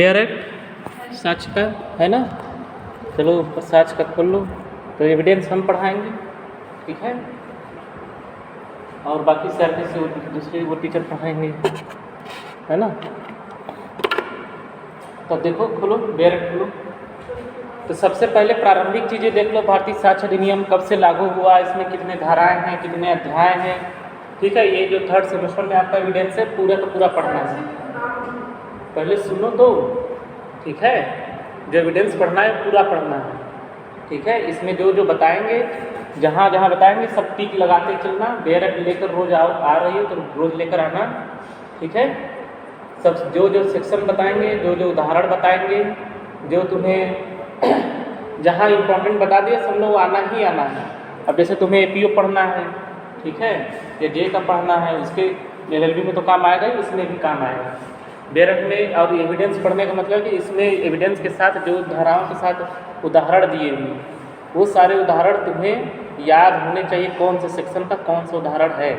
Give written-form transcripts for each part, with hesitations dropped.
Clear है साक्ष्य का, है ना। चलो साक्ष्य का खोल लो। तो एविडेंस हम पढ़ाएंगे, ठीक है, और बाकी सर्विस से दूसरे वो टीचर पढ़ाएंगे, है ना। तो देखो, खोलो डायरेक्ट खोलो। तो सबसे पहले प्रारंभिक चीज़ें देख लो। भारतीय साक्ष्य अधिनियम कब से लागू हुआ, इसमें कितने धाराएं हैं, कितने अध्याय हैं, ठीक है। ये जो थर्ड सेमेस्टर में आपका एविडेंस है पूरा का पूरा पढ़ना है। पहले सुनो तो, ठीक है। जो एविडेंस पढ़ना है पूरा पढ़ना है, ठीक है। इसमें जो जो बताएंगे, जहाँ जहाँ बताएंगे सब टिक लगाते चलना। डायरेक्ट लेकर रोज आ रही हो तो रोज लेकर आना, ठीक है। सब जो जो सेक्शन बताएंगे, जो जो उदाहरण बताएंगे, जो तुम्हें जहाँ इम्पोर्टेंट बता दिया सब लोग आना ही आना है। अब जैसे तुम्हें एपीओ पढ़ना है, ठीक है, या जे का पढ़ना है, उसके एलएलबी में तो काम आएगा ही, उसमें भी काम आएगा डायरेक्ट में। और एविडेंस पढ़ने का मतलब कि इसमें एविडेंस के साथ जो धाराओं के साथ उदाहरण दिए हुए, वो सारे उदाहरण तुम्हें याद होने चाहिए कौन से सेक्शन का कौन सा उदाहरण है।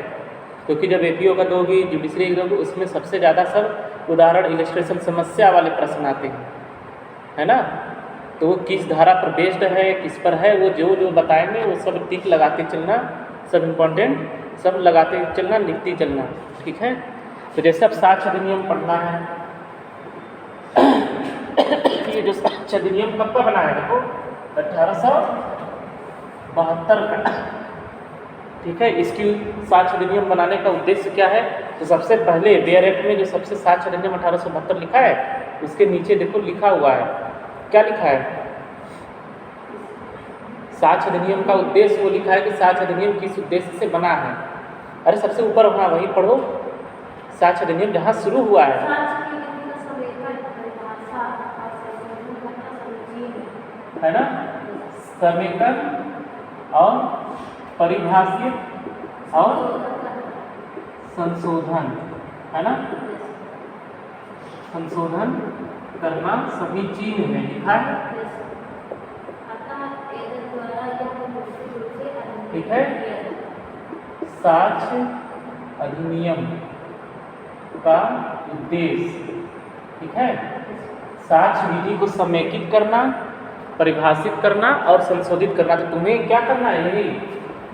क्योंकि जब एपीओ का दोगी, जुडिशरी का दोगी, उसमें सबसे ज़्यादा सब उदाहरण इलस्ट्रेशन समस्या वाले प्रश्न आते हैं, है ना। तो वो किस धारा पर बेस्ड है, किस पर है, वो जो जो बताएंगे वो सब टिक लगाते चलना, सब इम्पोर्टेंट सब लगाते चलना, लिखते चलना, ठीक है। तो जैसे अब साक्ष्य अधिनियम पढ़ना है, ये जो साक्ष्य अधिनियम कब का बना है, देखो 1872 का, ठीक है। इसकी साक्ष्य अधिनियम बनाने का उद्देश्य क्या है, तो सबसे पहले बेयर एक्ट में जो सबसे साक्ष्य अधिनियम 1872 लिखा है, उसके नीचे देखो लिखा हुआ है, क्या लिखा है, साक्ष्य अधिनियम का उद्देश्य वो लिखा है कि साक्ष्य अधिनियम किस उद्देश्य से बना है। अरे सबसे ऊपर वहाँ वहीं पढ़ो, साक्ष्य अधिनियम जहाँ शुरू हुआ है, है ना, समेकन और परिभाषित और संशोधन, है ना, संशोधन करना सभी चीज में लिखा है, ठीक है। साक्ष्य अधिनियम का उद्देश्य, ठीक है, साक्ष्य विधि को समेकित करना, परिभाषित करना और संशोधित करना। तो तुम्हें क्या करना है, यही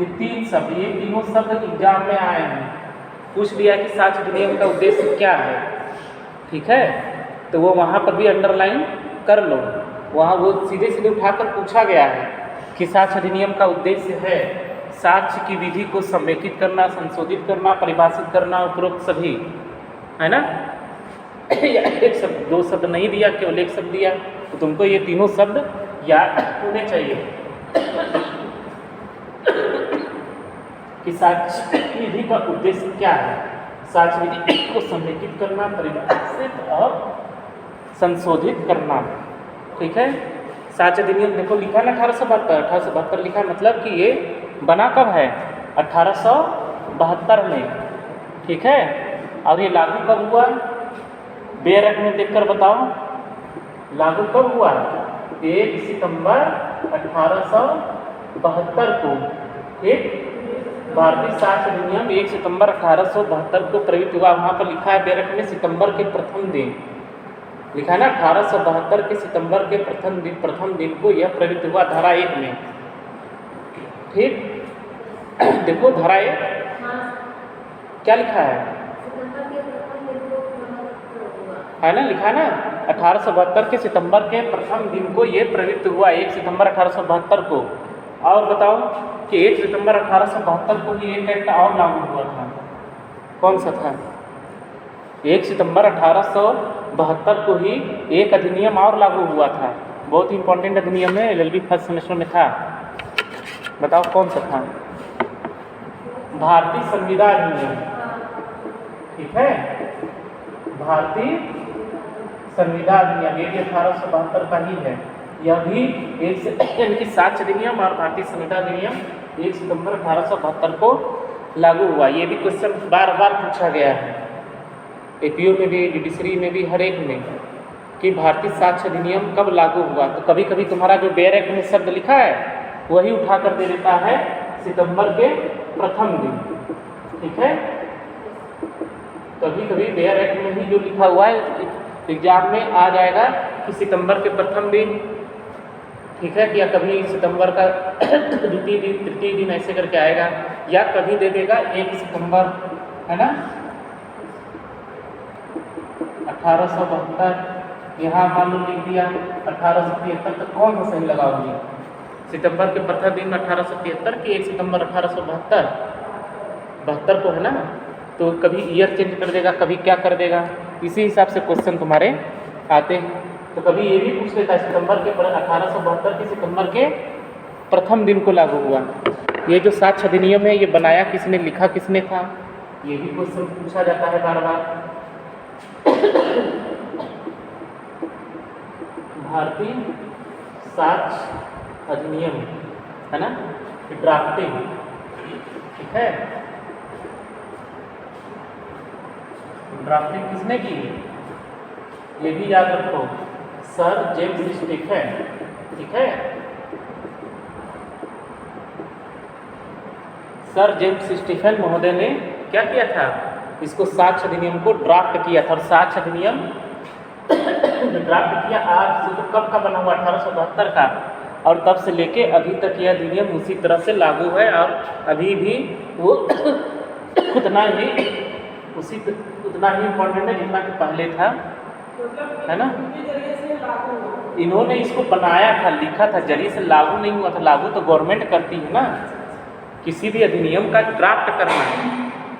ये तीन शब्द, ये तीनों शब्द एग्जाम में आए हैं, पूछ लिया कि साक्ष्य अधिनियम का उद्देश्य क्या है, ठीक है। तो वो वहाँ पर भी अंडरलाइन कर लो, वहाँ वो सीधे सीधे उठाकर पूछा गया है कि साक्ष्य अधिनियम का उद्देश्य है साक्ष्य की विधि को समेकित करना, संशोधित करना, परिभाषित करना, उपरोक्त सभी, है ना। एक शब्द दो शब्द नहीं दिया, केवल एक शब्द दिया, तो तुमको ये तीनों शब्द याद होने चाहिए कि साक्ष्य विधि का उद्देश्य क्या है। साक्ष्य विधि को समेकित करना, परिभाषित और संशोधित करना, ठीक है। साक्ष्य अधिनियम देखो लिखा ना 1872 लिखा, मतलब कि ये बना कब है, 1872 में, ठीक है। और ये लागू कब हुआ, बेयर एक्ट में देखकर बताओ, लागू कब हुआ, 1 सितंबर 1872 को, ठीक। भारतीय साक्ष्य अधिनियम 1 सितंबर 1872 को प्रयुक्त हुआ। वहाँ पर लिखा है बेयर एक्ट में सितंबर के प्रथम दिन, लिखा है ना, 1872 के सितंबर के प्रथम दिन को यह प्रयुक्त हुआ, धारा 1 में, ठीक। देखो धारा 1 क्या लिखा है ना, लिखा है ना, 1872 के सितंबर के प्रथम दिन को ये प्रयुक्त हुआ, 1 सितंबर 1872 को। और बताओ कि 1 सितंबर 1872 को ही एक एक्ट और लागू हुआ था, कौन सा था, 1 सितंबर 1872 को ही एक अधिनियम और लागू हुआ था, बहुत ही इंपॉर्टेंट अधिनियम है, एलएलबी फर्स्ट सेमेस्टर में था, बताओ कौन सा था, भारतीय संविधान अधिनियम, ठीक है, भारतीय संविधान अधिनियम, ये भी 1872 का ही है। यह भी एक साक्ष्य अधिनियम और भारतीय संविधान अधिनियम 1 सितंबर 1872 को लागू हुआ। ये भी क्वेश्चन बार बार पूछा गया है, एपीओ में भी, जुडिशरी में भी, हर एक में, कि भारतीय साक्ष्य अधिनियम कब लागू हुआ। तो कभी कभी तुम्हारा जो बेयर एक्ट में शब्द लिखा है वही उठा कर दे देता है सितंबर के प्रथम दिन, ठीक है। कभी कभी बेयर एक्ट में ही जो लिखा हुआ है एग्जाम में आ जाएगा कि सितंबर के प्रथम दिन, ठीक है, या कभी सितंबर का द्वितीय दिन, तृतीय दिन, ऐसे करके आएगा, या कभी दे देगा 1 सितंबर, है ना, 1872, यहाँ मान लो लिख दिया 1873, तो कौन सा सही लगाओगे? सितंबर के प्रथम दिन 1873 कि 1 सितंबर 1872 को, है ना। तो कभी ईयर चेंज कर देगा, कभी क्या कर देगा, इसी हिसाब से क्वेश्चन तुम्हारे आते हैं। तो कभी ये भी पूछ लेता है सितंबर के 1872 के सितंबर के प्रथम दिन को लागू हुआ। ये जो साक्ष्य अधिनियम है, ये बनाया किसने, लिखा किसने था, ये भी क्वेश्चन पूछा जाता है बार बार। भारतीय साक्ष्य अधिनियम, है ना, ड्राफ्टिंग, ठीक है, ड्राफ्टिंग किसने की, ये भी याद रखो, सर जेम्स स्टीफन, ठीक है, सर जेम्स स्टीफन महोदय ने क्या किया था, इसको साक्ष्य अधिनियम को ड्राफ्ट किया था। और साक्ष्य अधिनियम ड्राफ्ट किया आज से तो कब का बना हुआ, 1872 का, और तब से लेके अभी तक यह अधिनियम उसी तरह से लागू है, और अभी भी वो उतना ही इम्पोर्टेंट है जितना कि पहले था, है ना। इन्होंने इसको बनाया था, लिखा था, जरिए से लागू नहीं हुआ था। लागू तो गवर्नमेंट करती है ना, किसी भी अधिनियम का ड्राफ्ट करना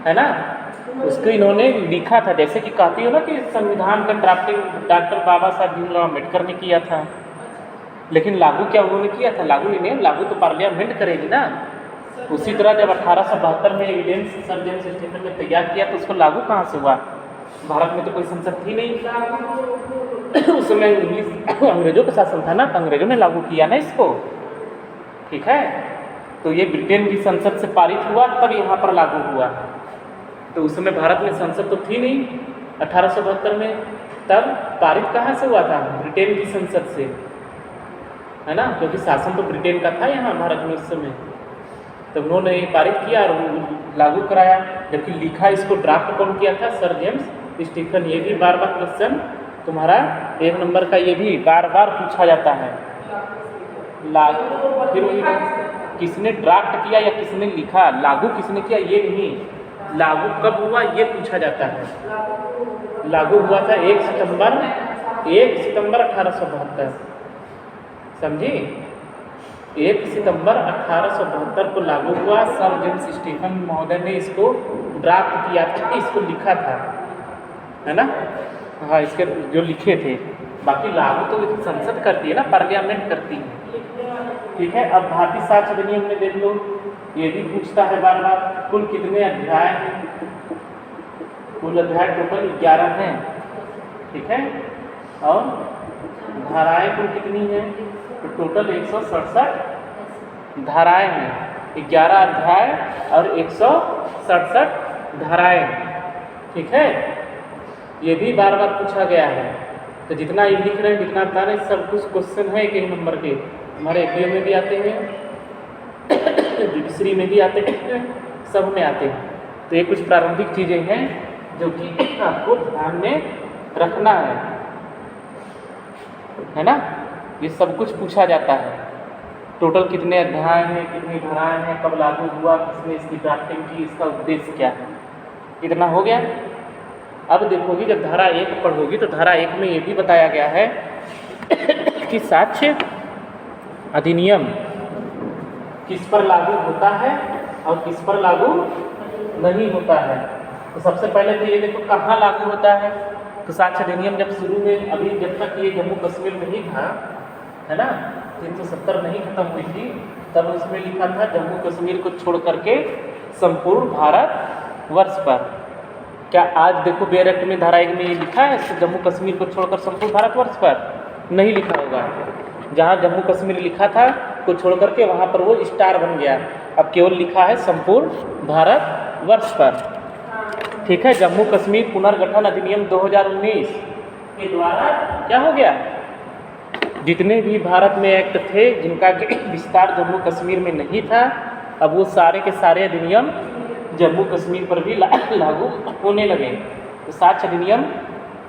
है ना, उसको इन्होंने लिखा था। जैसे कि कहती हो ना कि संविधान का ड्राफ्टिंग डॉक्टर बाबा साहब भीमराव अम्बेडकर ने किया था, लेकिन लागू क्या उन्होंने किया था, लागू तो पार्लियामेंट करेगी ना। उसी तरह जब 1872 में एविडेंस सर जेम्स स्टीफन ने तैयार किया, तो उसको लागू कहाँ से हुआ, भारत में तो कोई संसद थी नहीं उस समय इंग्लिश अंग्रेजों का शासन था ना, तो अंग्रेजों ने लागू किया ना इसको, ठीक है। तो ये ब्रिटेन की संसद से पारित हुआ, तब यहाँ पर लागू हुआ। तो उस समय भारत में संसद तो थी नहीं 1872 में, तब पारित कहाँ से हुआ था, ब्रिटेन की संसद से, है ना, क्योंकि शासन तो ब्रिटेन का था यहाँ भारत में उस समय। तो उन्होंने ये पारित किया और लागू कराया, जबकि लिखा इसको ड्राफ्ट कौन किया था, सर जेम्स स्टीफन। ये भी बार बार क्वेश्चन तुम्हारा 1 नंबर का ये भी बार बार पूछा जाता है। लागू फिर वही किसने ड्राफ्ट किया या किसने लिखा, लागू किसने किया ये नहीं, लागू कब हुआ ये पूछा जाता है। लागू हुआ था 1 सितंबर 1872, समझी, 1 सितंबर 1872 को लागू हुआ। सर जेम्स स्टीफन महोदय ने इसको ड्राफ्ट किया था, इसको लिखा था, है ना, हाँ, इसके जो लिखे थे। बाकी लागू तो संसद करती है ना, पार्लियामेंट करती है, ठीक है। अब भारतीय साक्ष्य अधिनियम में देख लो, ये भी पूछता है बार बार, कुल कितने अध्याय हैं, कुल अध्याय टोटल 11 हैं, ठीक है, और धाराएं कुल कितनी हैं, तो टोटल 167 धाराएं हैं, 11 अध्याय और 167 धाराएं, ठीक है। ये भी बार बार पूछा गया है। तो जितना ये लिख रहे हैं, जितना बता रहे हैं, सब कुछ क्वेश्चन है 1 नंबर के, हमारे एपीओ में भी आते हैं, बीपीश्री में भी आते हैं, सब में आते हैं। तो ये कुछ प्रारंभिक चीज़ें हैं जो कि आपको ध्यान में रखना है ना। ये सब कुछ पूछा जाता है, टोटल कितने अध्याय हैं, कितनी धाराएं हैं, कब लागू हुआ, किसने इसकी ड्राफ्टिंग की, इसका उद्देश्य क्या है, इतना हो गया। अब देखोगी जब धारा 1 पढ़ोगी तो धारा 1 में ये भी बताया गया है कि साक्ष्य अधिनियम किस पर लागू होता है और किस पर लागू नहीं होता है। तो सबसे पहले तो ये देखो कहाँ लागू होता है। तो साक्ष्य अधिनियम जब शुरू में, अभी जब तक ये जम्मू कश्मीर में ही था, है ना, 370 नहीं खत्म हुई थी, तब उसमें लिखा था जम्मू कश्मीर को छोड़ करके संपूर्ण भारत वर्ष पर। क्या आज देखो बेयर एक्ट में धारा 1 में ये लिखा है जम्मू कश्मीर को छोड़कर संपूर्ण भारतवर्ष पर? नहीं लिखा होगा। जहाँ जम्मू कश्मीर लिखा था को छोड़ करके वहाँ पर वो स्टार बन गया, अब केवल लिखा है संपूर्ण भारतवर्ष पर, ठीक है। जम्मू कश्मीर पुनर्गठन अधिनियम 2019 के द्वारा क्या हो गया, जितने भी भारत में एक्ट थे जिनका विस्तार जम्मू कश्मीर में नहीं था, अब वो सारे के सारे अधिनियम जम्मू कश्मीर पर भी लागू होने लगे। तो साक्ष्य अधिनियम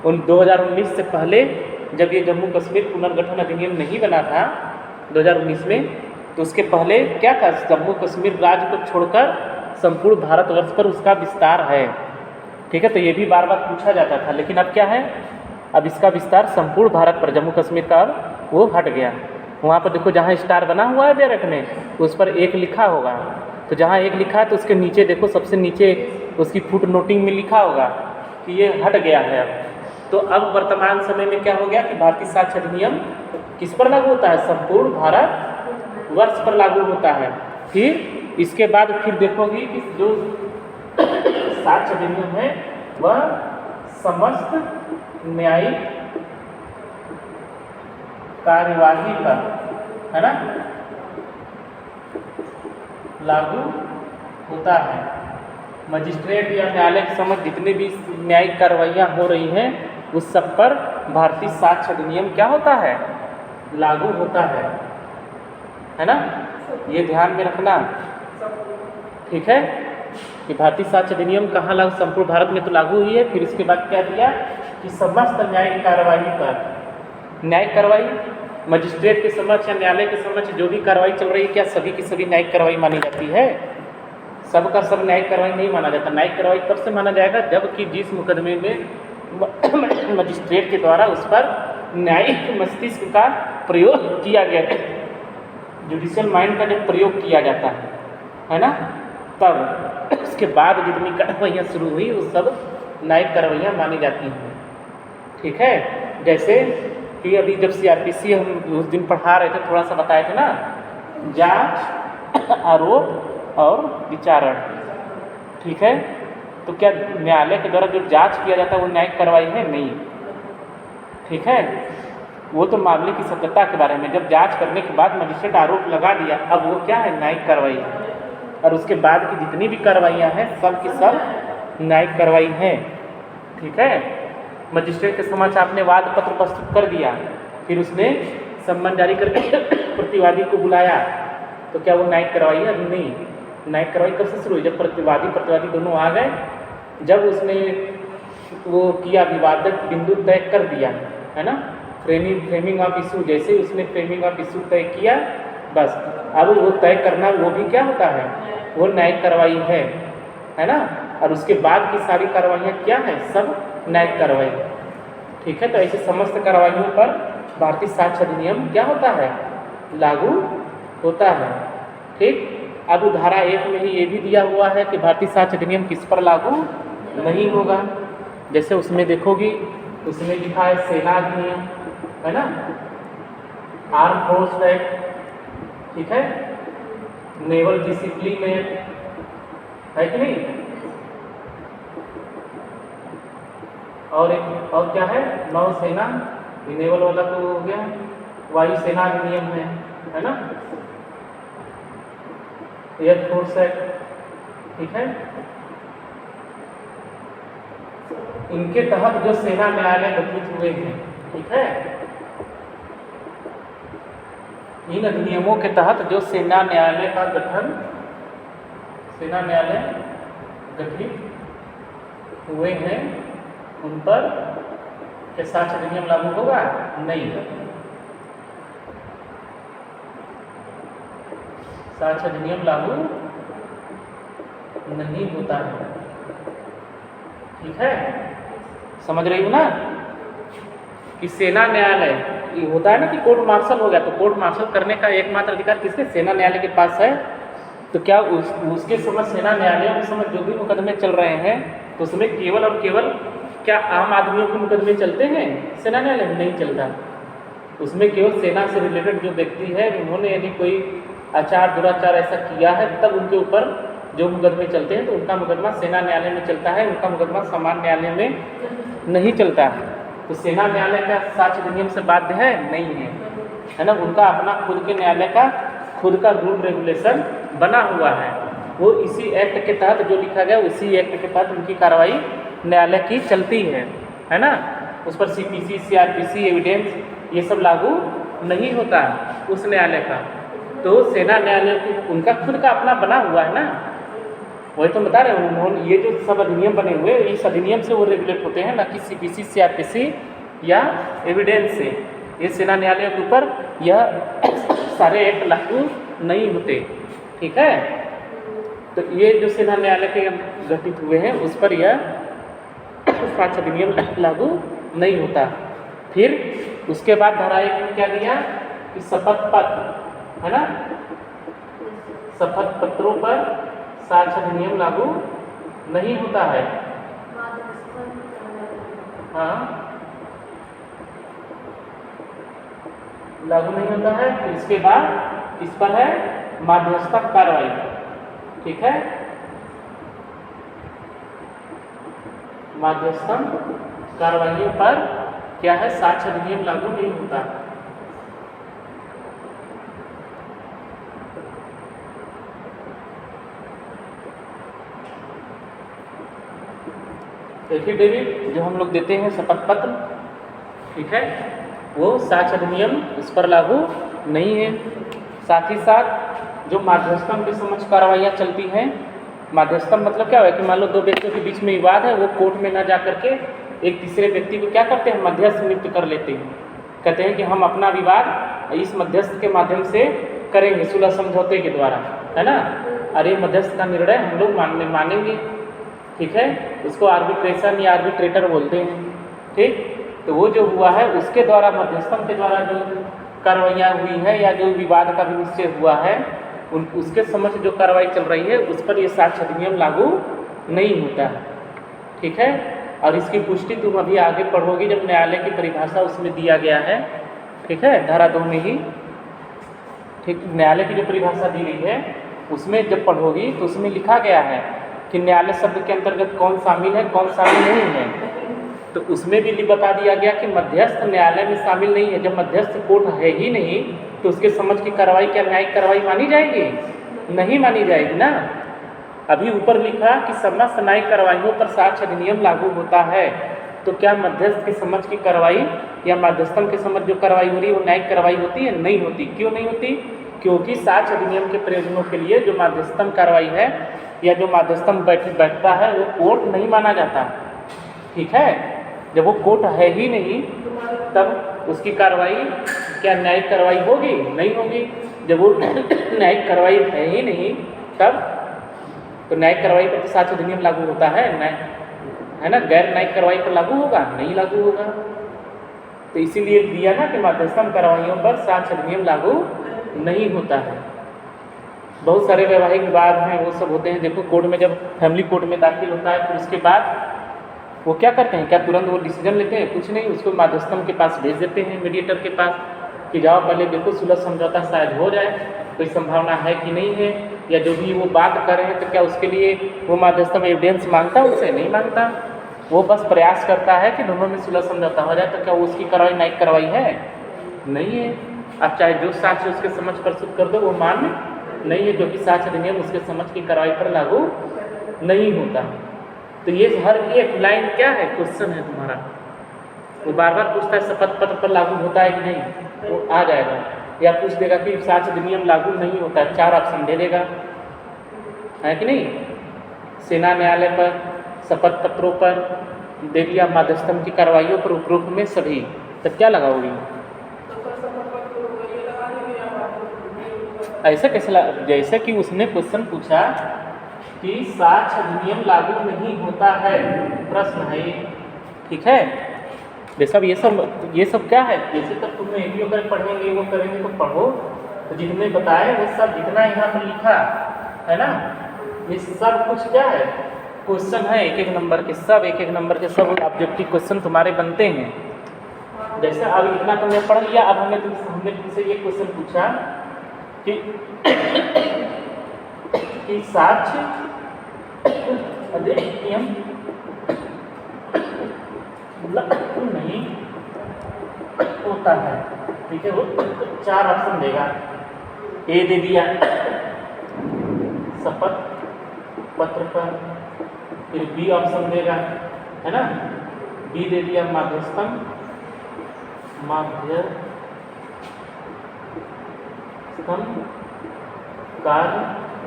उन 2019 से पहले जब ये जम्मू कश्मीर पुनर्गठन अधिनियम नहीं बना था 2019 में, तो उसके पहले क्या था, जम्मू कश्मीर राज्य को छोड़कर संपूर्ण भारतवर्ष पर उसका विस्तार है। ठीक है, तो ये भी बार बार पूछा जाता था, लेकिन अब क्या है, अब इसका विस्तार संपूर्ण भारत पर, जम्मू कश्मीर का अब वो हट गया। वहाँ पर देखो जहाँ स्टार बना हुआ है बैरक में, उस पर 1 लिखा होगा, तो जहाँ 1 लिखा है तो उसके नीचे देखो, सबसे नीचे उसकी फुट नोटिंग में लिखा होगा कि ये हट गया है अब। तो अब वर्तमान समय में क्या हो गया कि भारतीय साक्ष्य अधिनियम किस पर लागू होता है, संपूर्ण भारत वर्ष पर लागू होता है। फिर इसके बाद फिर देखोगी कि जो साक्ष्य अधिनियम है वह समस्त न्यायिक कार्यवाही पर, है ना, लागू होता है। मजिस्ट्रेट या न्यायालय के समक्ष जितने भी न्यायिक कार्रवाइयाँ हो रही हैं उस सब पर भारतीय साक्ष्य अधिनियम क्या होता है, लागू होता है ना। ये ध्यान में रखना, ठीक है, कि भारतीय साक्ष्य अधिनियम कहाँ लागू, संपूर्ण भारत में तो लागू हुई है। फिर इसके बाद क्या दिया कि समस्त न्यायिक कार्रवाई पर, न्यायिक कार्रवाई मजिस्ट्रेट के समक्ष या न्यायालय के समक्ष जो भी कार्रवाई चल रही है, क्या सभी की सभी न्यायिक कार्रवाई मानी जाती है? सबका सब न्यायिक कार्रवाई नहीं माना जाता। न्यायिक कार्रवाई कब से माना जाएगा, जबकि जिस मुकदमे में मजिस्ट्रेट के द्वारा उस पर न्यायिक मस्तिष्क का प्रयोग किया गया है, जुडिशियल माइंड का जब प्रयोग किया जाता है ना, तब उसके बाद जितनी कार्रवाइयाँ शुरू हुई वो सब न्यायिक कार्रवाइयाँ मानी जाती हैं। ठीक है, जैसे कि अभी जब CRPC हम उस दिन पढ़ा रहे थे, थोड़ा सा बताए थे ना, जांच, आरोप और विचारण। ठीक है, तो क्या न्यायालय के द्वारा जो जांच किया जाता है वो न्यायिक कार्रवाई है? नहीं। ठीक है, वो तो मामले की सत्यता के बारे में, जब जांच करने के बाद मजिस्ट्रेट आरोप लगा दिया, अब वो क्या है, न्यायिक कार्रवाई है। और उसके बाद की जितनी भी कार्रवाइयाँ हैं सब की सब न्यायिक कार्रवाई हैं। ठीक है, मजिस्ट्रेट के समक्ष आपने वाद पत्र प्रस्तुत कर दिया, फिर उसने सम्मन जारी करके प्रतिवादी को बुलाया, तो क्या वो न्यायिक कार्रवाई है? अभी नहीं। न्यायिक कार्रवाई कब से शुरू हुई, जब प्रतिवादी दोनों आ गए, जब उसने वो किया, विवादक बिंदु तय कर दिया, है ना, फ्रेमिंग ऑफ इशू, जैसे उसने फ्रेमिंग ऑफ इशू तय किया, बस अब वो तय करना वो भी क्या होता है, वो न्यायिक कार्रवाई है ना। और उसके बाद की सारी कार्रवाइयाँ क्या है, सब न्यायिक कार्रवाई। ठीक है, तो ऐसे समस्त कार्रवाइयों पर भारतीय साक्ष्य अधिनियम क्या होता है, लागू होता है। ठीक, अब धारा 1 में ही ये भी दिया हुआ है कि भारतीय साक्ष्य अधिनियम किस पर लागू नहीं होगा। जैसे उसमें देखोगी, उसमें लिखा है सेना अधिनियम, है ना, आर्म फोर्स एक्ट, ठीक है, नेवल डिसिप्लिन एक्ट, है कि नहीं, और क्या है, नौसेना, नेवल वाला तो हो गया, वायुसेना अधिनियम है ना, एयरफोर्स एक्ट। ठीक है, इनके तहत जो सेना न्यायालय गठित हुए हैं, ठीक है, इन अधिनियमों के तहत जो सेना न्यायालय का गठन, सेना न्यायालय गठित हुए हैं, उन पर क्या साक्ष्य अधिनियम लागू होगा? नहीं, साक्ष्य अधिनियम लागू नहीं होता है। ठीक है, समझ रही हो ना कि सेना न्यायालय ये होता है ना कि कोर्ट मार्शल हो गया, तो कोर्ट मार्शल करने का एकमात्र अधिकार किसके, सेना न्यायालय के पास है। तो क्या उसके समझ सेना न्यायालयों के समझ जो भी मुकदमे चल रहे हैं, तो उसमें केवल और केवल क्या आम आदमियों के मुकदमे चलते हैं? सेना न्यायालय में नहीं चलता। उसमें केवल सेना से रिलेटेड जो व्यक्ति है, उन्होंने यदि कोई आचार दुराचार ऐसा किया है, तब उनके ऊपर जो मुकदमे चलते हैं, तो उनका मुकदमा सेना न्यायालय में चलता है, उनका मुकदमा सामान्य न्यायालय में नहीं चलता है। तो सेना न्यायालय का साक्ष्य अधिनियम से बाध्य है? नहीं है ना। उनका अपना खुद के न्यायालय का खुद का रूल रेगुलेशन बना हुआ है। वो इसी एक्ट के तहत जो लिखा गया, उसी एक्ट के तहत उनकी कार्रवाई न्यायालय की चलती है ना। उस पर CPC, CRPC, एविडेंस ये सब लागू नहीं होता उस न्यायालय का। तो सेना न्यायालय उनका खुद का अपना बना हुआ है ना, वही तो बता रहे हैं उन्होंने, ये जो सब अधिनियम बने हुए इस अधिनियम से वो रेगुलेट होते हैं, ना कि CPC CRPC या एविडेंस से। ये सेना न्यायालयों के ऊपर यह सारे एक्ट लागू नहीं होते, ठीक है। तो ये जो सेना न्यायालय के गठित हुए हैं उस पर यह साक्ष्य अधिनियम लागू नहीं होता। फिर उसके बाद धारा 1 में क्या दिया कि शपथ पत्र, है ना, शपथ पत्रों पर साक्ष्य अधिनियम लागू नहीं होता है। हाँ, लागू नहीं होता है। फिर इसके बाद इस पर है मध्यस्थता कार्रवाई, ठीक है। मध्यस्थता कार्रवाइयों पर क्या है, साक्ष्य अधिनियम लागू नहीं होता। एफिडेविट जो हम लोग देते हैं शपथ पत्र, ठीक है, वो साक्ष्य अधिनियम इस पर लागू नहीं है। साथ ही साथ जो मध्यस्थम के समक्ष कार्रवाइयाँ चलती हैं, मध्यस्थम मतलब क्या है कि मान लो दो व्यक्तियों के बीच में विवाद है, वो कोर्ट में ना जा करके एक तीसरे व्यक्ति को क्या करते हैं, मध्यस्थ नियुक्त कर लेते हैं। कहते हैं कि हम अपना विवाद इस मध्यस्थ के माध्यम से करेंगे, सुलह समझौते के द्वारा, है ना। अरे मध्यस्थ का निर्णय हम लोग मानेंगे, ठीक है। उसको आर्बिट्रेशन या आर्बिट्रेटर बोलते हैं, ठीक। तो वो जो हुआ है उसके द्वारा, मध्यस्थम के द्वारा जो कार्रवाइयाँ हुई है या जो विवाद का भी निश्चय हुआ है, उसके समक्ष जो कार्रवाई चल रही है उस पर ये साक्ष्य अधिनियम लागू नहीं होता है, ठीक है। और इसकी पुष्टि तुम अभी आगे पढ़ोगी जब न्यायालय की परिभाषा उसमें दिया गया है, ठीक है, धारा 2 में ही, ठीक। न्यायालय की जो परिभाषा दी गई है उसमें जब पढ़ोगी तो उसमें लिखा गया है कि न्यायालय शब्द के अंतर्गत कौन शामिल है कौन शामिल नहीं है। तो उसमें भी बता दिया गया कि मध्यस्थ न्यायालय में शामिल नहीं है। जब मध्यस्थ कोर्ट है ही नहीं तो उसके समझ की कार्रवाई क्या न्यायिक कार्रवाई मानी जाएगी? नहीं मानी जाएगी ना। अभी ऊपर लिखा कि समस्त न्यायिक कार्रवाइयों पर साक्ष्य अधिनियम लागू होता है, तो क्या मध्यस्थ के समझ की कार्रवाई या मध्यस्थम के समझ जो कार्रवाई हो रही है वो न्यायिक कार्रवाई होती है? नहीं होती। क्यों नहीं होती? क्योंकि साक्ष्य अधिनियम के प्रयोजनों के लिए जो मध्यस्थम कार्रवाई है या जो मध्यस्थम बैठता है वो कोर्ट नहीं माना जाता, ठीक है। जब वो कोर्ट है ही नहीं तब उसकी कार्रवाई क्या न्यायिक कार्रवाई होगी? नहीं होगी। जब वो न्यायिक कार्रवाई है ही नहीं तब तो न्यायिक कार्रवाई पर तो साक्ष्य अधिनियम लागू होता है, है ना। गैर न्यायिक कार्रवाई पर लागू होगा? नहीं लागू होगा। तो इसीलिए दिया ना कि मध्यस्थम कार्रवाइयों पर साक्ष्य अधिनियम लागू नहीं होता है। बहुत सारे वैवाहिक विवाद हैं, वो सब होते हैं। देखो कोर्ट में जब फैमिली कोर्ट में दाखिल होता है फिर उसके बाद वो क्या करते हैं, क्या तुरंत वो डिसीजन लेते हैं? कुछ नहीं, उसको मध्यस्थम के पास भेज देते हैं, मीडिएटर के पास, कि जाओ पहले देखो सुलह समझौता शायद हो जाए, कोई संभावना है कि नहीं है, या जो भी वो बात कर रहे हैं तो क्या उसके लिए वो मध्यस्थम एविडेंस मांगता है? उससे नहीं मांगता। वो बस प्रयास करता है कि दोनों में सुलह समझौता हो जाए। तो क्या वो उसकी कार्रवाई न्यायिक कार्रवाई है? नहीं है। अब चाहे जो साक्ष्य उसके समझ प्रस्तुत कर दो वो मान्य नहीं है, क्योंकि साक्ष्य अधिनियम उसके समझ की कार्रवाई पर लागू नहीं होता। तो ये हर एक लाइन क्या है, क्वेश्चन है तुम्हारा। वो बार बार पूछता है शपथ पत्र पर लागू होता है कि नहीं, वो आ जाएगा। या पूछ देगा कि साक्ष्य अधिनियम लागू नहीं होता है, 4 ऑप्शन दे देगा, है कि नहीं। सेना न्यायालय पर, शपथ पत्रों पर दे दिया, मध्यस्थम की कार्रवाइयों पर उपरोक्त में सभी, तब क्या लगाओगी? ऐसा कैसे जैसे कि उसने क्वेश्चन पूछा कि साक्ष्य अधिनियम लागू नहीं होता है, प्रश्न है ये, ठीक है। जैसा ये सब क्या है, जैसे तक तुमने एपीओ कर पढ़ेंगे वो करेंगे तो पढ़ो, तो जितने बताए वो सब जितना यहाँ पर लिखा है ना, ये सब कुछ क्या है, क्वेश्चन है। एक एक नंबर के सब, एक एक नंबर के सब ऑब्जेक्टिव क्वेश्चन तुम्हारे बनते हैं। जैसे अब इतना तुमने पढ़ लिया, अब हमने तुमसे ये क्वेश्चन पूछा कि साक्ष्य अधिनियम नहीं होता है, ठीक है। वो 4 ऑप्शन देगा। ए दे दिया शपथ पत्र पर, फिर बी ऑप्शन देगा, है ना। बी दे दिया मध्यस्थम कार्यवाही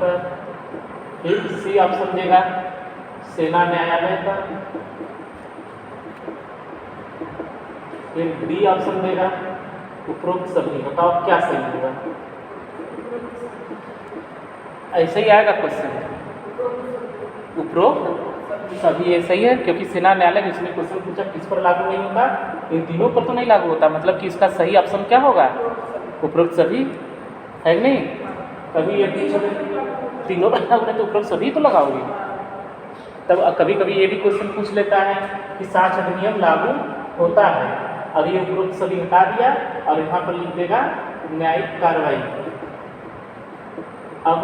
पर, फिर सी ऑप्शन देगा सेना न्यायालय पर, फिर डी ऑप्शन देगा उपरोक्त सभी। बताओ क्या सही होगा? ऐसे ही आएगा क्वेश्चन, उपरोक्त सभी। ये सही है क्योंकि सेना न्यायालय जिसने क्वेश्चन पूछा किस पर लागू नहीं होता, इन तीनों पर तो नहीं लागू होता, मतलब कि इसका सही ऑप्शन क्या होगा? उपरोक्त सभी, है कि नहीं? कभी ये तीनों पर लागू नहीं तो उपरोक्त सभी तो लगाओगे। तब कभी कभी ये भी क्वेश्चन पूछ लेता है कि साक्ष्य अधिनियम लागू होता है, अब ये उपरोक्त सभी हटा दिया और यहाँ पर लिख देगा न्यायिक कार्रवाई। अब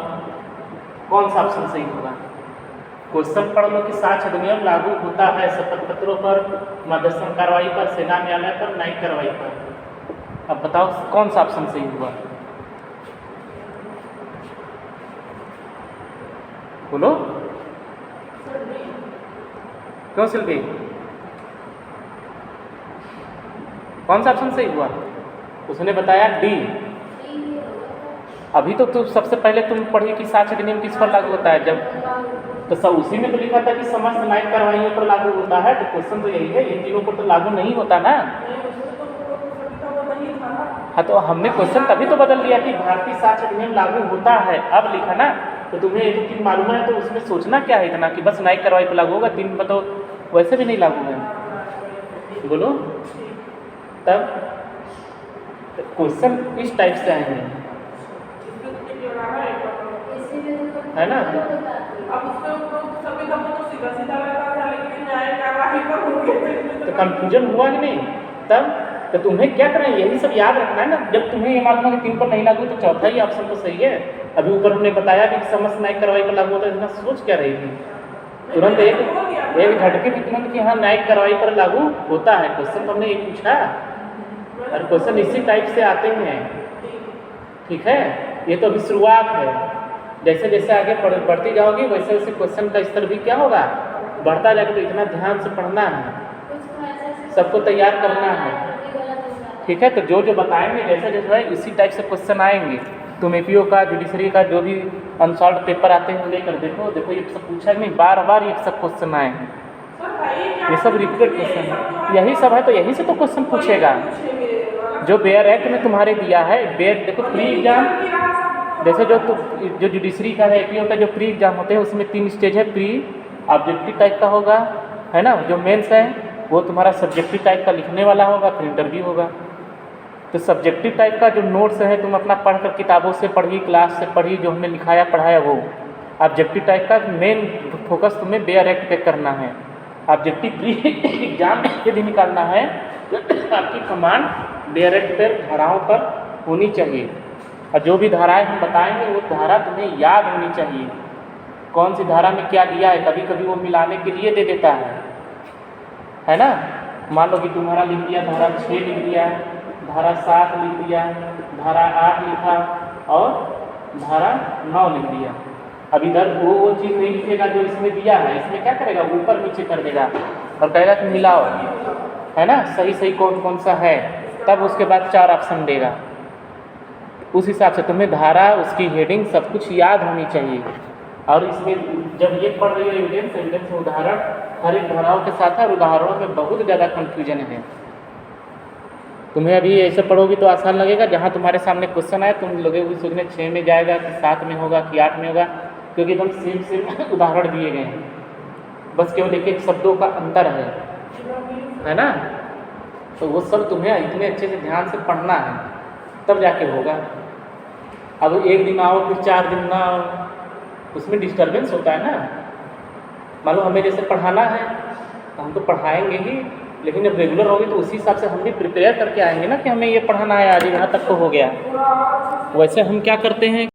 कौन सा ऑप्शन सही होगा? क्वेश्चन पढ़ लो कि साक्ष्य अधिनियम लागू होता है शपथ पत्रों पर, मध्यस्थन कार्रवाई पर, सेना न्यायालय पर, न्यायिक कार्रवाई पर। अब बताओ कौन सा ऑप्शन सही हुआ? बोलो। क्यों सिल्वी, कौन सा ऑप्शन सही हुआ? उसने बताया डी। अभी तो तुम सबसे पहले तुम पढ़ी कि साक्ष्य अधिनियम किस पर लागू होता है, जब तो सब उसी में तो लिखा था कि समस्त न्यायिक कार्रवाइयों पर लागू होता है, तो क्वेश्चन तो यही है, इन तीनों पर तो लागू नहीं होता ना। हाँ तो हमने क्वेश्चन तभी तो बदल दिया कि भारतीय साक्ष्य अधिनियम लागू होता है, अब लिखा ना। तो तुम्हें ये तो तीन मालूम है, तो उसमें सोचना क्या है इतना कि बस न्यायिक कार्रवाई पर लागू होगा, तीन पर तो वैसे भी नहीं लागू है। बोलो। तब क्वेश्चन इस टाइप से आएंगे, है ना? तो कंफ्यूजन हुआ कि नहीं? तब तो तुम्हें क्या करना है, यही सब याद रखना है ना। जब तुम्हें ये मालूम है कि तीन पर नहीं लागू तो चौथा ही ऑप्शन तो सही है। अभी ऊपर हमने बताया कि समस्त न्यायिक कार्रवाई पर लागू होता है, इतना सोच क्या रही थी? तुरंत एक झटके भी तुरंत कि हाँ न्यायिक कार्रवाई पर लागू होता है। क्वेश्चन तो हमने ये पूछा और क्वेश्चन इसी टाइप से आते हैं, ठीक है? ये तो अभी शुरुआत है, जैसे जैसे आगे बढ़ती जाओगी वैसे वैसे क्वेश्चन का स्तर भी क्या होगा, बढ़ता जाएगा। तो इतना ध्यान से पढ़ना है, सबको तैयार करना है, ठीक है? तो जो जो बताएंगे जैसे जैसे है इसी टाइप से क्वेश्चन आएंगे। तुम एपीओ का, जुडिशरी का जो भी अनसॉल्व पेपर आते हैं लेकर देखो, देखो ये सब पूछा नहीं, बार बार ये सब क्वेश्चन आए हैं, ये सब रिपीटेड क्वेश्चन है, यही सब है। तो यही से तो क्वेश्चन पूछेगा जो बेयर एक्ट में तुम्हारे दिया है। बेयर देखो प्री एग्जाम, जैसे जो जुडिशरी का है, एपीओ का जो प्री एग्जाम होते हैं उसमें 3 स्टेज है। प्री ऑब्जेक्टिव टाइप का होगा, है ना? जो मेंस है वो तुम्हारा सब्जेक्टिव टाइप का लिखने वाला होगा, फिर इंटरव्यू होगा। तो सब्जेक्टिव टाइप का जो नोट्स है तुम अपना पढ़कर किताबों से पढ़ी, क्लास से पढ़ी, जो हमने लिखाया पढ़ाया वो। ऑब्जेक्टिव टाइप का मेन फोकस तुम्हें बेयर एक्ट पे करना है। ऑब्जेक्टिव प्री एग्जाम यदि निकालना है तो आपकी कमांड बेयर एक्ट पर धाराओं पर होनी चाहिए, और जो भी धाराएं हम बताएंगे वो धारा तुम्हें याद होनी चाहिए, कौन सी धारा में क्या दिया है। कभी कभी वो मिलाने के लिए दे देता है ना? मान लो कि तुम्हारा लिख दिया धारा 6 लिख दिया, धारा 7 लिख दिया, धारा 8 लिखा और धारा 9 लिख दिया। अब इधर वो चीज़ नहीं लिखेगा जो इसमें दिया है, इसमें क्या करेगा, ऊपर नीचे कर देगा और कहेगा कि मिलाओ, है ना? सही सही कौन कौन सा है, तब उसके बाद 4 ऑप्शन देगा। उस हिसाब से तुम्हें धारा, उसकी हेडिंग सब कुछ याद होनी चाहिए। और इसमें जब ये पढ़ रही हो एविडेंस, एविडेंस में उदाहरण हर एक धाराओं के साथ है, और उदाहरणों में बहुत ज़्यादा कन्फ्यूजन है। तुम्हें अभी ऐसे पढ़ोगी तो आसान लगेगा, जहाँ तुम्हारे सामने क्वेश्चन आए तुम लोग भी सोचने 6 में जाएगा कि 7 में होगा कि 8 में होगा, क्योंकि एकदम सेम उदाहरण दिए गए हैं, बस केवल एक एक शब्दों का अंतर है ना? तो वो सब तुम्हें इतने अच्छे से ध्यान से पढ़ना है, तब जाके होगा। अब एक दिन आओ फिर 4 दिन ना आओ, उसमें डिस्टर्बेंस होता है ना। मान लो हमें जैसे पढ़ाना है तो हम तो पढ़ाएंगे ही, लेकिन जब रेगुलर होगी तो उसी हिसाब से हम भी प्रिपेयर करके आएंगे ना कि हमें ये पढ़ाना है, आज यहाँ तक तो हो गया। वैसे हम क्या करते हैं